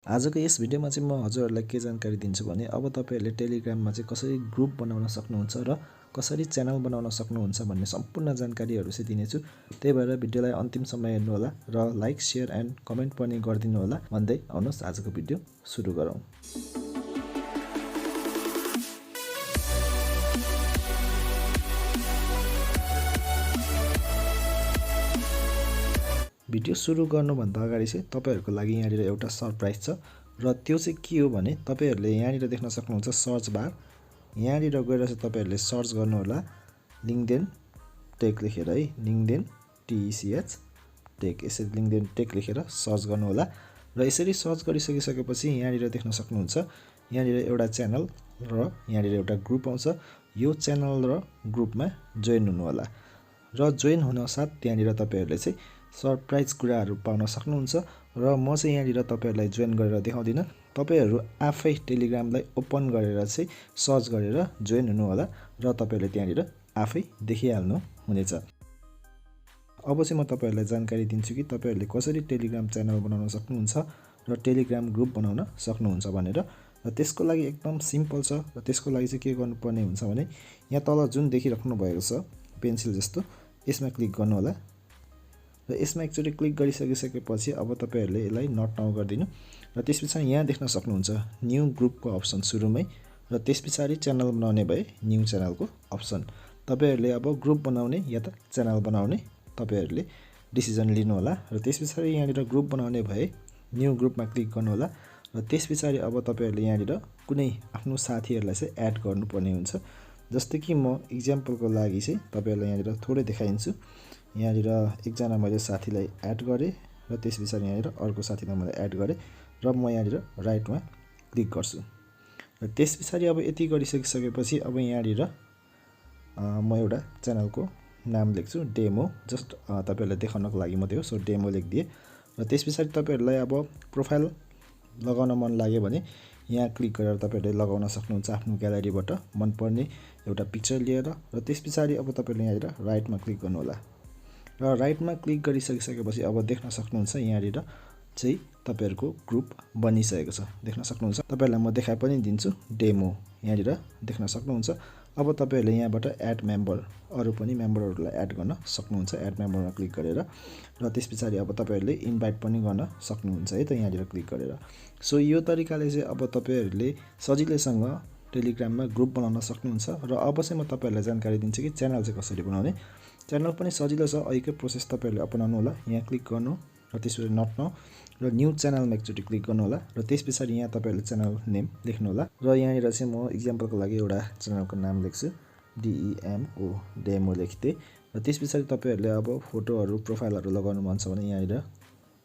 आजको यस भिडियोमा चाहिँ म हजुरहरूलाई के जानकारी दिन्छु भने अब तपाईहरुले टेलिग्राममा चाहिँ कसरी ग्रुप बनाउन सक्नुहुन्छ र कसरी च्यानल बनाउन सक्नुहुन्छ भन्ने सम्पूर्ण जानकारीहरु चाहिँ दिनेछु। त्यही भएर भिडियोलाई अन्तिमसम्म हेर्नु होला र लाइक, शेयर एन्ड कमेन्ट पनि गरिदिनु होला भन्दै आउनुहोस् आजको भिडियो सुरु गरौँ। भिडियो सुरु गर्नुभन्दा अगाडि चाहिँ तपाईहरुको लागि यहाँनिर एउटा सरप्राइज छ र त्यो चाहिँ के हो भने तपाईहरुले यहाँनिर देख्न सक्नुहुन्छ सर्च बार। यहाँनिर गएर चाहिँ तपाईहरुले सर्च गर्नु होला लिंगदेन टेक लेखेर है, लिंगदेन TECH टेक, यसरी लिंगदेन टेक लेखेर सर्च गर्नु होला र यसरी सर्च गरिसकिसकेपछि यहाँनिर देख्न सक्नुहुन्छ यहाँनिर एउटा च्यानल र यहाँनिर एउटा ग्रुप आउँछ। यो च्यानल र ग्रुपमा जोइन हुनु होला र जोइन हुन साथ त्यहाँनिर तपाईहरुले चाहिँ सरप्राइज कुराहरु पाउन सक्नुहुन्छ र म चाहिँ यहाँनिर तपाईहरुलाई जोइन गरेर देखाउँदिन। तपाईहरु आफै टेलिग्रामलाई ओपन गरेर चाहिँ सर्च गरेर जोइन हुनु होला र तपाईहरुले त्यहाँनिर आफै देखिहाल्नु हुनेछ। अब चाहिँ म तपाईहरुलाई जानकारी दिन्छु कि तपाईहरुले कसरी टेलिग्राम च्यानल बनाउन सक्नुहुन्छ र टेलिग्राम ग्रुप बनाउन सक्नुहुन्छ भनेर। र त्यसको लागि एकदम सिम्पल छ र त्यसको लागि चाहिँ के गर्नुपर्ने हुन्छ भने यहाँ तल जुन देखिराख्नु भएको छ पेन्सिल जस्तो, यसमा क्लिक गर्नु होला र यसमा एकचोटी क्लिक गरिसकेपछि अब तपाईहरुले यसलाई नट डाउन गरिदिनु र त्यसपछि यहाँ देख्न सक्नुहुन्छ न्यू ग्रुपको अप्सन सुरुमै र त्यसपछि च्यानल बनाउने भए न्यू च्यानलको अप्सन। तपाईहरुले अब ग्रुप बनाउने या त च्यानल बनाउने तपाईहरुले डिसिजन लिनु होला र त्यसपछि यहाँनिर ग्रुप बनाउने भए न्यू ग्रुपमा क्लिक गर्नु होला र त्यसपछि अब तपाईहरुले यहाँनिर कुनै आफ्नो साथीहरुलाई चाहिँ एड गर्नुपर्ने हुन्छ। जस्तै कि म एक्जाम्पलको लागि चाहिँ तपाईहरुलाई यहाँनिर थोरै देखाइन्छु। यहाँनिर एकजना मैले साथीलाई एड गरे र त्यसपछि यहाँनिर अर्को साथीलाई मैले एड गरे र म यहाँनिर राइटमा क्लिक गर्छु र त्यसपछि अब यति गरिसकिसकेपछि अब यहाँनिर म एउटा च्यानलको नाम लेख्छु डेमो, जस्ट तपाईहरुलाई देखाउनको लागि मात्रै हो। सो डेमो लेखिदिए र त्यसपछि तपाईहरुलाई अब प्रोफाइल लगाउन मन लाग्यो भने यहाँ क्लिक गरेर तपाईहरुले लगाउन सक्नुहुन्छ आफ्नो ग्यालरीबाट मनपर्ने एउटा पिक्चर लिएर र त्यसपछि अब तपाईहरुले यहाँनिर राइटमा क्लिक गर्नु होला र राइटमा क्लिक गरिसकिसकेपछि अब देख्न सक्नुहुन्छ यहाँनिर चाहिँ तपाईहरुको ग्रुप बनिसकेको छ। देख्न सक्नुहुन्छ, तपाईहरुलाई म देखाइ पनि दिन्छु डेमो, यहाँनिर देख्न सक्नुहुन्छ। अब तपाईहरुले यहाँबाट एड मेम्बर, अरु पनि मेम्बरहरुलाई एड गर्न सक्नुहुन्छ एड मेम्बरमा क्लिक गरेर र त्यसपछि अब तपाईहरुले इन्भाइट पनि गर्न सक्नुहुन्छ है त यहाँनिर क्लिक गरेर। सो यो तरिकाले चाहिँ अब तपाईहरुले सजिलैसँग टेलिग्राममा ग्रुप बनाउन सक्नुहुन्छ र अब चाहिँ म तपाईहरुलाई जानकारी दिन्छु कि च्यानल चाहिँ कसरी बनाउने। च्यानल पनि सजिलो छ, अहिलेकै प्रोसेस तपाईहरुले अपनाउनु होला। यहाँ क्लिक गर्नु र त्यसपछि नट नाउ र न्यू च्यानलमा एकचोटी क्लिक गर्नु होला र त्यसपछि यहाँ तपाईहरुले च्यानल नेम लेख्नु होला र यहाँनिर चाहिँ म एक्जाम्पलको लागि एउटा च्यानलको नाम लेख्छु DEMO, डेमो लेख्थे र त्यसपछि तपाईहरुले अब फोटोहरु प्रोफाइलहरु लगाउनु मन छ भने यहाँनिर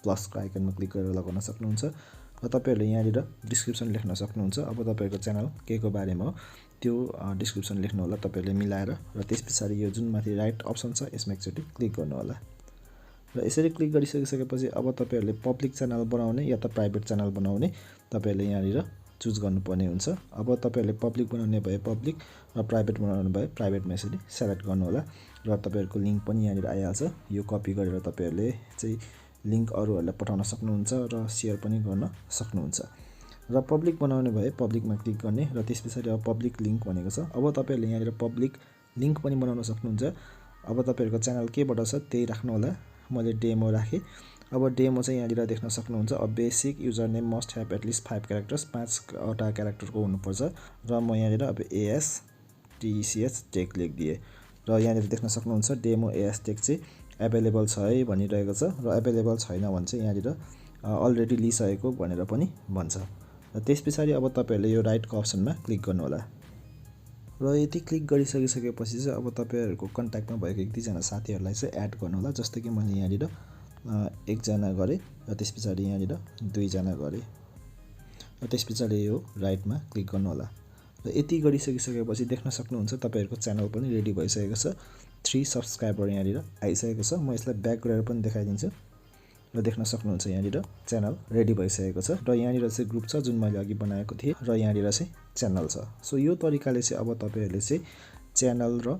प्लसको आइकनमा क्लिक गरेर लगाउन सक्नुहुन्छ र तपाईहरुले यहाँनिर डिस्क्रिप्सन लेख्न सक्नुहुन्छ। अब तपाईहरुको च्यानल केको बारेमा हो त्यो डिस्क्रिप्सन लेख्नु होला तपाईहरुले मिलाएर र त्यसपछि यो जुन माथि राइट अप्सन छ यसमा एकचोटी क्लिक गर्नु होला र यसरी क्लिक गरिसकिसकेपछि अब तपाईहरुले पब्लिक च्यानल बनाउने या त प्राइभेट च्यानल बनाउने तपाईहरुले यहाँनिर चुज गर्नुपर्ने हुन्छ। अब तपाईहरुले पब्लिक बनाउने भए पब्लिक र प्राइभेट बनाउने भए प्राइभेटमा यसरी सेलेक्ट गर्नु होला र तपाईहरुको लिंक पनि यहाँनिर आइहाल्छ। यो कपी गरेर तपाईहरुले चाहिँ लिंक अरूहरुलाई पठाउन सक्नुहुन्छ र शेयर पनि गर्न सक्नुहुन्छ र पब्लिक बनाउने भए पब्लिकमा क्लिक गर्ने र त्यसपछि अब पब्लिक लिंक भनेको छ। अब तपाईहरुले यहाँनिर पब्लिक लिंक पनि बनाउन सक्नुहुन्छ। अब तपाईहरुको च्यानल केबाट छ त्यही राख्नु होला। मैले डेमो राखे। अब डेमो चाहिँ यहाँनिर देख्न सक्नुहुन्छ a basic user name must have at least 5 characters, 5 वटा क्यारेक्टरको हुनुपर्छ र म यहाँनिर अब AS TECH टेक लेखिदिए र यहाँनिर देख्न सक्नुहुन्छ डेमो AS टेक चाहिँ अवेलेबल छ है भनिरहेको छ र अवेलेबल छैन भने चाहिँ यहाँनिर अलरेडी लिइसकेको भनेर पनि भन्छ र त्यसपछि अब तपाईहरुले यो राइटको अप्सनमा क्लिक गर्नु होला र यति क्लिक गरिसकिसकेपछि चाहिँ अब तपाईहरुको कन्ट्याक्टमा भएको एक दुईजना साथीहरुलाई चाहिँ एड गर्नु होला। जस्तै कि मैले यहाँनिर एकजना गरे र त्यसपछि यहाँनिर दुईजना गरे र त्यसपछि यो राइटमा क्लिक गर्नु होला र यति गरिसकिसकेपछि देख्न सक्नुहुन्छ तपाईहरुको च्यानल पनि रेडी भइसकेको छ। 3 सब्स्क्राइबर यहाँनिर आइसकेको छ। म यसलाई ब्याक गरेर पनि देखाइदिन्छु र देख्न सक्नुहुन्छ यहाँनिर च्यानल रेडी भइसकेको छ र यहाँनिर चाहिँ ग्रुप छ जुन मैले अघि बनाएको थिएँ र यहाँनिर चाहिँ च्यानल छ। सो यो तरिकाले चाहिँ अब तपाईहरुले चाहिँ च्यानल र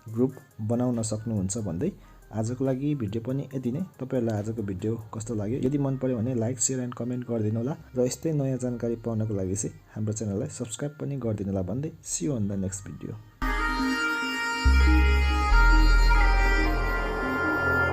ग्रुप बनाउन सक्नुहुन्छ भन्दै आजको लागि भिडियो पनि यति नै। तपाईहरुलाई आजको भिडियो कस्तो लाग्यो? यदि मन पर्यो भने लाइक, शेयर एन्ड कमेन्ट गरिदिनु होला र यस्तै नयाँ जानकारी पाउनको लागि चाहिँ हाम्रो च्यानललाई सब्स्क्राइब पनि गरिदिनु होला भन्दै see you on the next video.